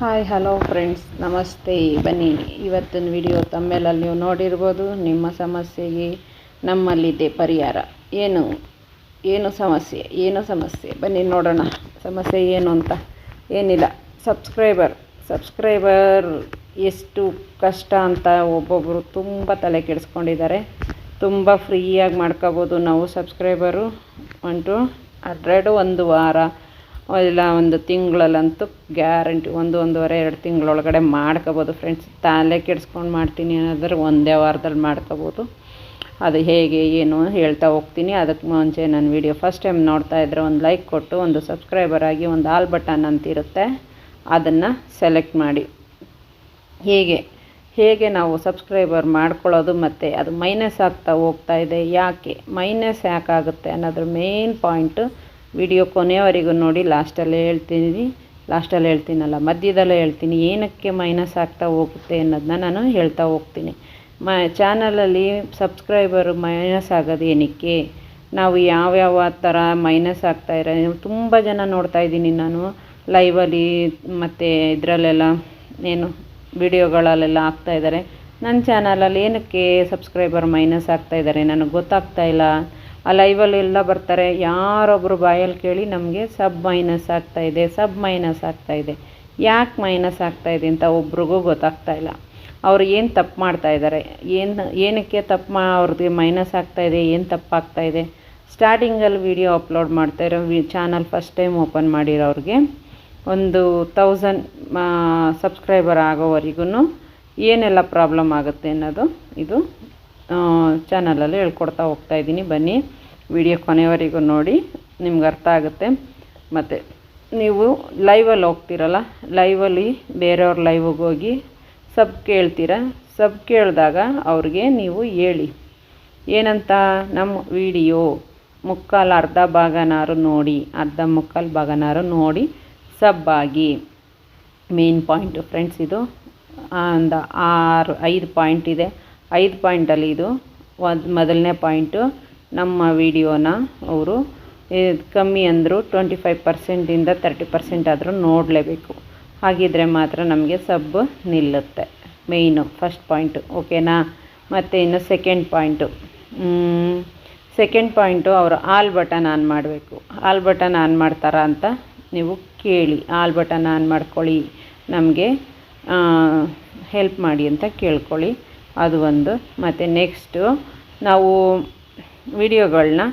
Hi hello friends, ನಮಸ್ತೆ. ಬನ್ನಿ, ಇವತ್ತಿನ ವಿಡಿಯೋ ತಮ್ಮೇಲಲ್ಲಿ ನೀವು ನೋಡಿರ್ಬೋದು. ನಿಮ್ಮ ಸಮಸ್ಯೆಗೆ ನಮ್ಮಲ್ಲಿದೆ ಪರಿಹಾರ. ಏನು ಸಮಸ್ಯೆ ಬನ್ನಿ ನೋಡೋಣ. ಸಮಸ್ಯೆ ಏನು ಅಂತ ಏನಿಲ್ಲ, ಸಬ್ಸ್ಕ್ರೈಬರ್ ಎಷ್ಟು ಕಷ್ಟ ಅಂತ ಒಬ್ಬೊಬ್ಬರು ತುಂಬ ತಲೆ ಕೆಡಿಸ್ಕೊಂಡಿದ್ದಾರೆ. ತುಂಬ ಫ್ರೀಯಾಗಿ ಮಾಡ್ಕೋಬೋದು ನಾವು ಸಬ್ಸ್ಕ್ರೈಬರು. 100 ಒಂದು ವಾರ ಇಲ್ಲ ಒಂದು ತಿಂಗಳಲ್ಲಂತೂ ಗ್ಯಾರಂಟಿ 1-1.5-2 ತಿಂಗಳೊಳಗಡೆ ಮಾಡ್ಕೋಬೋದು ಫ್ರೆಂಡ್ಸ್. ತಲೆ ಕೆಡಿಸ್ಕೊಂಡು ಮಾಡ್ತೀನಿ ಅನ್ನೋದ್ರೆ ಒಂದೇ ವಾರದಲ್ಲಿ ಮಾಡ್ಕೋಬೋದು. ಅದು ಹೇಗೆ ಏನು ಹೇಳ್ತಾ ಹೋಗ್ತೀನಿ. ಅದಕ್ಕೆ ಮುಂಚೆ ನನ್ನ ವಿಡಿಯೋ ಫಸ್ಟ್ ಟೈಮ್ ನೋಡ್ತಾ ಇದ್ದರೆ ಒಂದು ಲೈಕ್ ಕೊಟ್ಟು, ಒಂದು ಸಬ್ಸ್ಕ್ರೈಬರ್ ಆಗಿ, ಒಂದು ಆಲ್ ಬಟನ್ ಅಂತಿರುತ್ತೆ ಅದನ್ನು ಸೆಲೆಕ್ಟ್ ಮಾಡಿ. ಹೇಗೆ ನಾವು ಸಬ್ಸ್ಕ್ರೈಬರ್ ಮಾಡ್ಕೊಳ್ಳೋದು ಮತ್ತು ಅದು ಮೈನಸ್ ಆಗ್ತಾ ಹೋಗ್ತಾ ಇದೆ, ಯಾಕೆ ಮೈನಸ್ ಯಾಕಾಗುತ್ತೆ ಅನ್ನೋದ್ರ ಮೇನ್ ಪಾಯಿಂಟು ವಿಡಿಯೋ ಕೊನೆಯವರೆಗೂ ನೋಡಿ. ಲಾಸ್ಟಲ್ಲೇ ಹೇಳ್ತೀನಲ್ಲ, ಮಧ್ಯದಲ್ಲೇ ಹೇಳ್ತೀನಿ ಏನಕ್ಕೆ ಮೈನಸ್ ಆಗ್ತಾ ಹೋಗುತ್ತೆ ಅನ್ನೋದನ್ನ ನಾನು ಹೇಳ್ತಾ ಹೋಗ್ತೀನಿ. ಚಾನಲಲ್ಲಿ ಸಬ್ಸ್ಕ್ರೈಬರು ಮೈನಸ್ ಆಗೋದು ಏನಕ್ಕೆ, ನಾವು ಯಾವ್ಯಾವ ಥರ ಮೈನಸ್ ಆಗ್ತಾಯಿರೋ ತುಂಬ ಜನ ನೋಡ್ತಾ ಇದ್ದೀನಿ ನಾನು ಲೈವಲ್ಲಿ ಮತ್ತು ಇದರಲ್ಲೆಲ್ಲ ವಿಡಿಯೋಗಳಲ್ಲೆಲ್ಲ ಆಗ್ತಾಯಿದ್ದಾರೆ. ನನ್ನ ಚಾನಲಲ್ಲಿ ಏನಕ್ಕೆ ಸಬ್ಸ್ಕ್ರೈಬರ್ ಮೈನಸ್ ಆಗ್ತಾಯಿದ್ದಾರೆ ನನಗೆ ಗೊತ್ತಾಗ್ತಾ ಇಲ್ಲ. ಆ ಲೈವಲ್ಲೆಲ್ಲ ಬರ್ತಾರೆ, ಯಾರೊಬ್ಬರು ಬಾಯಲ್ಲಿ ಕೇಳಿ ನಮಗೆ ಸಬ್ ಮೈನಸ್ ಆಗ್ತಾಯಿದೆ, ಯಾಕೆ ಮೈನಸ್ ಆಗ್ತಾಯಿದೆ ಅಂತ ಒಬ್ರಿಗೂ ಗೊತ್ತಾಗ್ತಾ ಇಲ್ಲ. ಅವ್ರು ಏನು ತಪ್ಪು ಮಾಡ್ತಾಯಿದ್ದಾರೆ, ಏನಕ್ಕೆ ಅವ್ರದ್ದು ಮೈನಸ್ ಆಗ್ತಾಯಿದೆ, ಏನು ತಪ್ಪಾಗ್ತಾಯಿದೆ. ಸ್ಟಾರ್ಟಿಂಗಲ್ಲಿ ವಿಡಿಯೋ ಅಪ್ಲೋಡ್ ಮಾಡ್ತಾಯಿರೋ ಚಾನಲ್ ಫಸ್ಟ್ ಟೈಮ್ ಓಪನ್ ಮಾಡಿರೋರಿಗೆ ಒಂದು 1000 ಸಬ್ಸ್ಕ್ರೈಬರ್ ಆಗೋವರೆಗೂ ಏನೆಲ್ಲ ಪ್ರಾಬ್ಲಮ್ ಆಗುತ್ತೆ ಅನ್ನೋದು ಇದು ಚಾನಲಲ್ಲಿ ಹೇಳ್ಕೊಡ್ತಾ ಹೋಗ್ತಾಯಿದ್ದೀನಿ. ಬನ್ನಿ, ವಿಡಿಯೋ ಕೊನೆಯವರೆಗೂ ನೋಡಿ, ನಿಮ್ಗೆ ಅರ್ಥ ಆಗುತ್ತೆ. ಮತ್ತು ನೀವು ಲೈವಲ್ಲಿ ಹೋಗ್ತಿರಲ್ಲ, ಲೈವಲ್ಲಿ ಬೇರೆಯವ್ರ ಲೈವಿಗೆ ಹೋಗಿ ಸಬ್ ಕೇಳಿದಾಗ ಅವ್ರಿಗೆ ನೀವು ಹೇಳಿ ಏನಂತ, ನಮ್ಮ ವಿಡಿಯೋ ಅರ್ಧ ಮುಕ್ಕಾಲು ಭಾಗನಾರು ನೋಡಿ ಸಬ್ ಆಗಿ. ಮೇನ್ ಪಾಯಿಂಟು ಫ್ರೆಂಡ್ಸ್, ಇದು ಒಂದು 5 ಪಾಯಿಂಟ್ ಇದೆ. 5 ಪಾಯಿಂಟಲ್ಲಿ ಇದು ಮೊದಲನೇ ಪಾಯಿಂಟು. ನಮ್ಮ ವಿಡಿಯೋನ ಅವರು ಕಮ್ಮಿ ಅಂದರೂ 25%ಇಂದ 30% ಆದರೂ ನೋಡಲೇಬೇಕು. ಹಾಗಿದ್ರೆ ಮಾತ್ರ ನಮಗೆ ಸಬ್ ನಿಲ್ಲುತ್ತೆ. ಮೇಯ್ನು ಫಸ್ಟ್ ಪಾಯಿಂಟು, ಓಕೆನಾ. ಮತ್ತು ಇನ್ನು ಸೆಕೆಂಡ್ ಪಾಯಿಂಟು ಅವರು ಆಲ್ ಬಟನ್ ಆನ್ ಮಾಡಬೇಕು. ಆಲ್ ಬಟನ್ ಆನ್ ಮಾಡ್ತಾರಾ ಅಂತ ನೀವು ಕೇಳಿ, ಆಲ್ ಬಟನ್ ಆನ್ ಮಾಡ್ಕೊಳ್ಳಿ, ನಮಗೆ ಹೆಲ್ಪ್ ಮಾಡಿ ಅಂತ ಕೇಳ್ಕೊಳ್ಳಿ. ಅದು ಒಂದು. ಮತ್ತು ನೆಕ್ಸ್ಟು, ನಾವು ವಿಡಿಯೋಗಳನ್ನ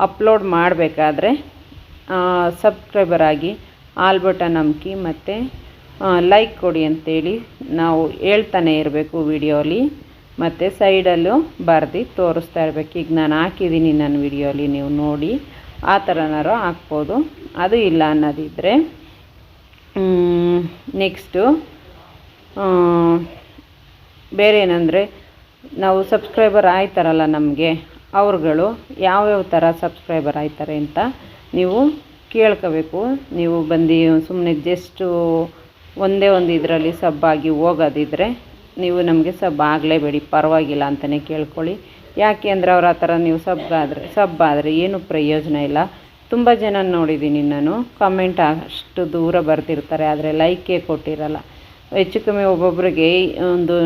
ಅಪ್ಲೋಡ್ ಮಾಡಬೇಕಾದ್ರೆ ಸಬ್ಸ್ಕ್ರೈಬರ್ ಆಗಿ ಆಲ್ ಬಟನ್ ಅಮ್ಕಿ ಮತ್ತು ಲೈಕ್ ಕೊಡಿ ಅಂತೇಳಿ ನಾವು ಹೇಳ್ತಾನೆ ಇರಬೇಕು ವಿಡಿಯೋಲಿ. ಮತ್ತು ಸೈಡಲ್ಲೂ ಬರೆದು ತೋರಿಸ್ತಾ ಇರಬೇಕು. ಈಗ ನಾನು ಹಾಕಿದ್ದೀನಿ ನನ್ನ ವಿಡಿಯೋಲಿ, ನೀವು ನೋಡಿ ಆ ಥರನಾರು ಹಾಕ್ಬೋದು. ಅದು ಇಲ್ಲ ಅನ್ನೋದಿದ್ದರೆ ನೆಕ್ಸ್ಟು ಬೇರೆ ಏನಂದರೆ, ನಾವು ಸಬ್ಸ್ಕ್ರೈಬರ್ ಆಯ್ತಾರಲ್ಲ ನಮಗೆ, ಅವ್ರುಗಳು ಯಾವ್ಯಾವ ಥರ ಸಬ್ಸ್ಕ್ರೈಬರ್ ಆಯ್ತಾರೆ ಅಂತ ನೀವು ಕೇಳ್ಕೋಬೇಕು. ನೀವು ಬಂದು ಸುಮ್ಮನೆ ಜಸ್ಟು ಒಂದೇ ಒಂದು ಇದರಲ್ಲಿ ಸಬ್ ಆಗಿ ಹೋಗೋದಿದ್ರೆ ನೀವು ನಮಗೆ ಸಬ್ ಆಗಲೇಬೇಡಿ, ಪರವಾಗಿಲ್ಲ ಅಂತಲೇ ಕೇಳ್ಕೊಳ್ಳಿ. ಯಾಕೆ ಅಂದರೆ ಅವ್ರು ಆ ಥರ ನೀವು ಸಬ್ ಆದರೆ ಏನೂ ಪ್ರಯೋಜನ ಇಲ್ಲ. ತುಂಬ ಜನ ನೋಡಿದ್ದೀನಿ ನಾನು, ಕಮೆಂಟ್ ಅಷ್ಟು ದೂರ ಬರ್ತಿರ್ತಾರೆ, ಆದರೆ ಲೈಕೇ ಕೊಟ್ಟಿರಲ್ಲ. ಹೆಚ್ಚು ಕಮ್ಮಿ ಒಬ್ಬೊಬ್ಬರಿಗೆ ಒಂದು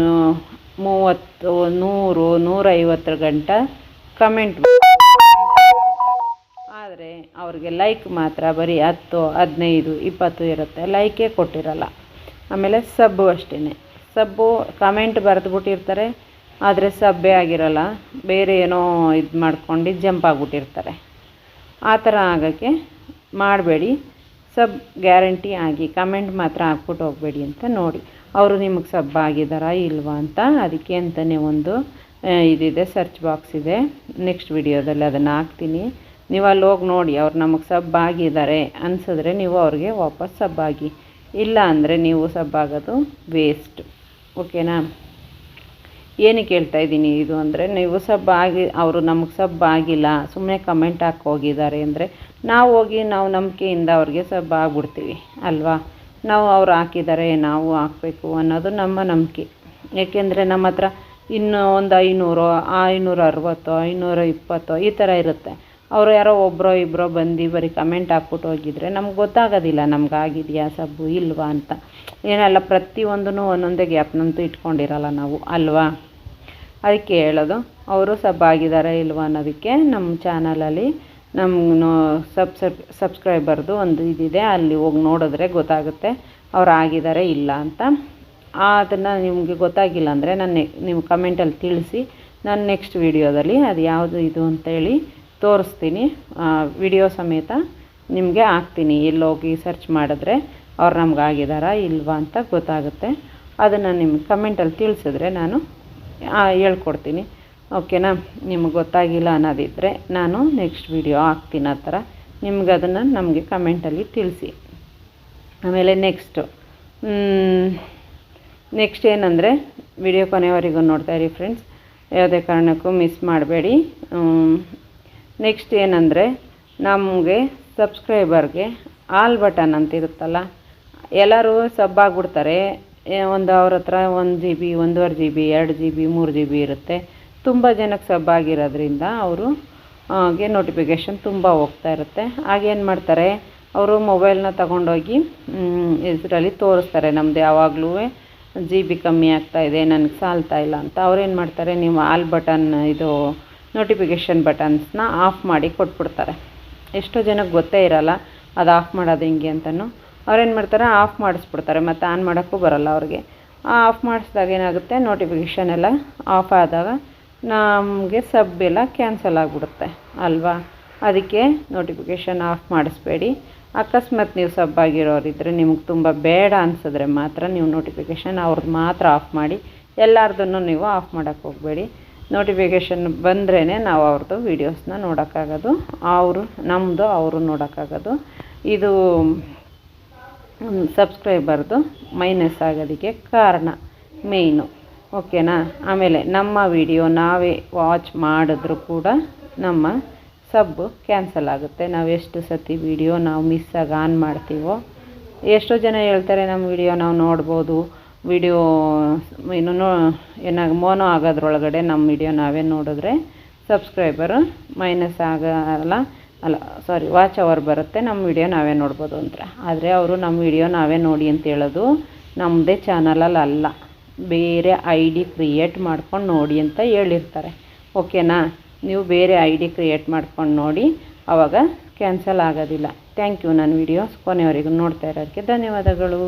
30, 100, 150 ಗಂಟ ಕಮೆಂಟ್, ಆದರೆ ಅವ್ರಿಗೆ ಲೈಕ್ ಮಾತ್ರ ಬರೀ 10, 15, 20 ಇರುತ್ತೆ, ಲೈಕೇ ಕೊಟ್ಟಿರಲ್ಲ. ಆಮೇಲೆ ಸಬ್ಬು ಅಷ್ಟೇ, ಸಬ್ಬು ಕಮೆಂಟ್ ಬರೆದ್ಬಿಟ್ಟಿರ್ತಾರೆ, ಆದರೆ ಸಬ್ಬೇ ಆಗಿರಲ್ಲ, ಬೇರೆ ಏನೋ ಇದು ಮಾಡ್ಕೊಂಡು ಜಂಪ್ ಆಗಿಬಿಟ್ಟಿರ್ತಾರೆ. ಆ ಥರ ಆಗೋಕ್ಕೆ ಮಾಡಬೇಡಿ. ಸಬ್ ಗ್ಯಾರಂಟಿ ಆಗಿ, ಕಮೆಂಟ್ ಮಾತ್ರ ಹಾಕ್ಬಿಟ್ಟು ಹೋಗಬೇಡಿ ಅಂತ ನೋಡಿ ಅವರು ನಿಮಗೆ ಸಬ್ ಆಗಿದ್ದಾರಾ ಇಲ್ವಾ ಅಂತ. ಅದಕ್ಕೆ ಅಂತಲೇ ಒಂದು ಇದಿದೆ, ಸರ್ಚ್ ಬಾಕ್ಸ್ ಇದೆ. ನೆಕ್ಸ್ಟ್ ವಿಡಿಯೋದಲ್ಲಿ ಅದನ್ನು ಹಾಕ್ತೀನಿ, ನೀವು ಅಲ್ಲಿ ಹೋಗಿ ನೋಡಿ. ಅವ್ರು ನಮಗೆ ಸಬ್ ಆಗಿದ್ದಾರೆ ಅನಿಸಿದ್ರೆ ನೀವು ಅವ್ರಿಗೆ ವಾಪಸ್ ಸಬ್ ಆಗಿ, ಇಲ್ಲ ಅಂದರೆ ನೀವು ಸಬ್ ಆಗೋದು ವೇಸ್ಟ್, ಓಕೆನಾ. ಏನಕ್ಕೆ ಹೇಳ್ತಾ ಇದ್ದೀನಿ ಇದು ಅಂದರೆ, ನೀವು ಅವರು ನಮಗೆ ಸಬ್ ಆಗಿಲ್ಲ, ಸುಮ್ಮನೆ ಕಮೆಂಟ್ ಹಾಕಿ ಹೋಗಿದ್ದಾರೆ ಅಂದರೆ ನಾವು ನಂಬಿಕೆಯಿಂದ ಅವ್ರಿಗೆ ಸಬ್ ಆಗಿಬಿಡ್ತೀವಿ ಅಲ್ವಾ. ಅವ್ರು ಹಾಕಿದ್ದಾರೆ, ನಾವು ಹಾಕಬೇಕು ಅನ್ನೋದು ನಮ್ಮ ನಂಬಿಕೆ. ಏಕೆಂದರೆ ನಮ್ಮ ಹತ್ರ ಇನ್ನೂ ಒಂದು 500, 560, 520 ಈ ಥರ ಇರುತ್ತೆ. ಅವರು ಯಾರೋ ಒಬ್ಬರೋ ಇಬ್ಬರೋ ಬಂದು ಬರೀ ಕಮೆಂಟ್ ಹಾಕ್ಬಿಟ್ಟು ಹೋಗಿದ್ರೆ ನಮ್ಗೆ ಗೊತ್ತಾಗೋದಿಲ್ಲ ನಮ್ಗೆ ಆಗಿದೆಯಾ ಸಬ್ಬು ಇಲ್ವಾ ಅಂತ. ಏನೆಲ್ಲ ಪ್ರತಿಯೊಂದೂ ಒಂದೊಂದೇ ಗ್ಯಾಪ್ನಂತೂ ಇಟ್ಕೊಂಡಿರಲ್ಲ ನಾವು ಅಲ್ವಾ. ಅದಕ್ಕೆ ಹೇಳೋದು, ಅವರು ಸಬ್ ಆಗಿದ್ದಾರೆ ಇಲ್ವಾ ಅನ್ನೋದಕ್ಕೆ ನಮ್ಮ ಚಾನಲಲ್ಲಿ ನಮ್ಮ ಸಬ್ಸ್ಕ್ರೈಬರ್ದು ಒಂದು ಇದಿದೆ, ಅಲ್ಲಿ ಹೋಗಿ ನೋಡಿದ್ರೆ ಗೊತ್ತಾಗುತ್ತೆ ಅವ್ರು ಆಗಿದ್ದಾರೆ ಇಲ್ಲ ಅಂತ. ಅದನ್ನು ನಿಮಗೆ ಗೊತ್ತಾಗಿಲ್ಲ ಅಂದರೆ ನೀವು ಕಮೆಂಟಲ್ಲಿ ತಿಳಿಸಿ, ನಾನು ನೆಕ್ಸ್ಟ್ ವೀಡಿಯೋದಲ್ಲಿ ಅದು ಯಾವುದು ಇದು ಅಂತೇಳಿ ತೋರಿಸ್ತೀನಿ. ವಿಡಿಯೋ ಸಮೇತ ನಿಮಗೆ ಹಾಕ್ತೀನಿ. ಎಲ್ಲೋಗಿ ಸರ್ಚ್ ಮಾಡಿದ್ರೆ ಅವ್ರು ನಮ್ಗೆ ಆಗಿದ್ದಾರಾ ಇಲ್ವಾ ಅಂತ ಗೊತ್ತಾಗುತ್ತೆ. ಅದನ್ನು ನಿಮ್ಗೆ ಕಮೆಂಟಲ್ಲಿ ತಿಳಿಸಿದ್ರೆ ನಾನು ಹೇಳ್ಕೊಡ್ತೀನಿ. ಓಕೆನಾ. ನಿಮ್ಗೆ ಗೊತ್ತಾಗಿಲ್ಲ ಅನ್ನೋದಿದ್ದರೆ ನಾನು ನೆಕ್ಸ್ಟ್ ವಿಡಿಯೋ ಹಾಕ್ತೀನಿ. ಆ ಥರ ನಿಮ್ಗೆ ಅದನ್ನು ನಮಗೆ ಕಮೆಂಟಲ್ಲಿ ತಿಳಿಸಿ. ಆಮೇಲೆ ನೆಕ್ಸ್ಟ್ ಏನಂದರೆ ವಿಡಿಯೋ ಕೊನೆಯವರೆಗೂ ನೋಡ್ತಾಯಿರಿ ಫ್ರೆಂಡ್ಸ್, ಯಾವುದೇ ಕಾರಣಕ್ಕೂ ಮಿಸ್ ಮಾಡಬೇಡಿ. ನೆಕ್ಸ್ಟ್ ಏನಂದರೆ ನಮಗೆ ಸಬ್ಸ್ಕ್ರೈಬರ್ಗೆ ಆಲ್ ಬಟನ್ ಅಂತ ಇರುತ್ತಲ್ಲ, ಎಲ್ಲರೂ ಸಬ್ ಆಗಿಬಿಡ್ತಾರೆ. ಅವ್ರ ಹತ್ರ 1 GB 1.5 GB 2 GB 3 GB ಇರುತ್ತೆ. ತುಂಬ ಜನಕ್ಕೆ ಸಬ್ ಆಗಿರೋದ್ರಿಂದ ಗೆ ನೋಟಿಫಿಕೇಷನ್ ತುಂಬ ಹೋಗ್ತಾ ಇರುತ್ತೆ. ಆಗೇನು ಮಾಡ್ತಾರೆ, ಅವರು ಮೊಬೈಲ್ನ ತಗೊಂಡೋಗಿ ಇದರಲ್ಲಿ ತೋರಿಸ್ತಾರೆ, ನಮ್ಮದು ಯಾವಾಗಲೂ GB ಕಮ್ಮಿ ಆಗ್ತಾಯಿದೆ, ನನಗೆ ಸಾಲ್ತಾ ಇಲ್ಲ ಅಂತ. ಅವ್ರೇನು ಮಾಡ್ತಾರೆ, ನೀವು ಆಲ್ ಬಟನ್ ಇದು ನೋಟಿಫಿಕೇಷನ್ ಬಟನ್ಸ್ನ ಆಫ್ ಮಾಡಿ ಕೊಟ್ಬಿಡ್ತಾರೆ. ಎಷ್ಟೋ ಜನಕ್ಕೆ ಗೊತ್ತೇ ಇರೋಲ್ಲ ಅದು ಆಫ್ ಮಾಡೋದು ಹೆಂಗೆ ಅಂತಲೂ. ಅವ್ರೇನು ಮಾಡ್ತಾರೆ, ಆಫ್ ಮಾಡಿಸ್ಬಿಡ್ತಾರೆ, ಮತ್ತು ಆನ್ ಮಾಡೋಕ್ಕೂ ಬರೋಲ್ಲ ಅವ್ರಿಗೆ. ಆಫ್ ಮಾಡಿಸಿದಾಗ ಏನಾಗುತ್ತೆ, ನೋಟಿಫಿಕೇಷನ್ ಎಲ್ಲ ಆಫ್ ಆದಾಗ ನಮಗೆ ಸಬ್ ಎಲ್ಲ ಕ್ಯಾನ್ಸಲ್ ಆಗಿಬಿಡುತ್ತೆ ಅಲ್ವಾ. ಅದಕ್ಕೆ ನೋಟಿಫಿಕೇಷನ್ ಆಫ್ ಮಾಡಿಸ್ಬೇಡಿ. ಅಕಸ್ಮಾತ್ ನೀವು ಸಬ್ ಆಗಿರೋರಿದ್ದರೆ, ನಿಮ್ಗೆ ತುಂಬ ಬೇಡ ಅನಿಸಿದ್ರೆ ಮಾತ್ರ ನೀವು ನೋಟಿಫಿಕೇಷನ್ ಅವ್ರದ್ದು ಮಾತ್ರ ಆಫ್ ಮಾಡಿ, ಎಲ್ಲರದನ್ನು ನೀವು ಆಫ್ ಮಾಡೋಕ್ಕೆ ಹೋಗಬೇಡಿ. ನೋಟಿಫಿಕೇಷನ್ ಬಂದ್ರೇ ನಾವು ಅವ್ರದ್ದು ವೀಡಿಯೋಸ್ನ ನೋಡೋಕ್ಕಾಗೋದು, ನಮ್ಮದು ಅವರು ನೋಡೋಕ್ಕಾಗೋದು. ಇದು ಸಬ್ಸ್ಕ್ರೈಬರ್ದು ಮೈನಸ್ ಆಗೋದಕ್ಕೆ ಕಾರಣ ಮೇಯ್ನು. ಓಕೆನಾ. ಆಮೇಲೆ ನಮ್ಮ ವಿಡಿಯೋ ನಾವೇ ವಾಚ್ ಮಾಡಿದ್ರೂ ಕೂಡ ನಮ್ಮ ಸಬ್ಬು ಕ್ಯಾನ್ಸಲ್ ಆಗುತ್ತೆ. ನಾವು ಎಷ್ಟು ಸತಿ ವಿಡಿಯೋ ನಾವು ಮಿಸ್ಸಾಗಿ ಆನ್ ಮಾಡ್ತೀವೋ. ಎಷ್ಟೋ ಜನ ಹೇಳ್ತಾರೆ, ನಮ್ಮ ವಿಡಿಯೋ ನಾವು ನೋಡ್ಬೋದು, ವಿಡಿಯೋ ಏನಾಗ ಮೋನೋ ಆಗೋದ್ರೊಳಗಡೆ ನಮ್ಮ ವಿಡಿಯೋ ನಾವೇ ನೋಡಿದ್ರೆ ಸಬ್ಸ್ಕ್ರೈಬರು ಮೈನಸ್ ವಾಚ್ ಅವರ್ ಬರುತ್ತೆ, ನಮ್ಮ ವಿಡಿಯೋ ನಾವೇ ನೋಡ್ಬೋದು ಅಂತ. ಆದರೆ ಅವರು ನಮ್ಮ ವಿಡಿಯೋ ನಾವೇ ನೋಡಿ ಅಂತ ಹೇಳೋದು ನಮ್ಮದೇ ಚಾನಲಲ್ಲಿ ಅಲ್ಲ, ಬೇರೆ ID ಕ್ರಿಯೇಟ್ ಮಾಡ್ಕೊಂಡು ನೋಡಿ ಅಂತ ಹೇಳಿರ್ತಾರೆ. ಓಕೆನಾ. ನೀವು ಬೇರೆ ID ಕ್ರಿಯೇಟ್ ಮಾಡ್ಕೊಂಡು ನೋಡಿ, ಆವಾಗ ಕ್ಯಾನ್ಸಲ್ ಆಗೋದಿಲ್ಲ. Thank you. ನನ್ನ ವಿಡಿಯೋಸ್ ಕೊನೆಯವರೆಗೂ ನೋಡ್ತಾ ಇರೋದಕ್ಕೆ ಧನ್ಯವಾದಗಳು.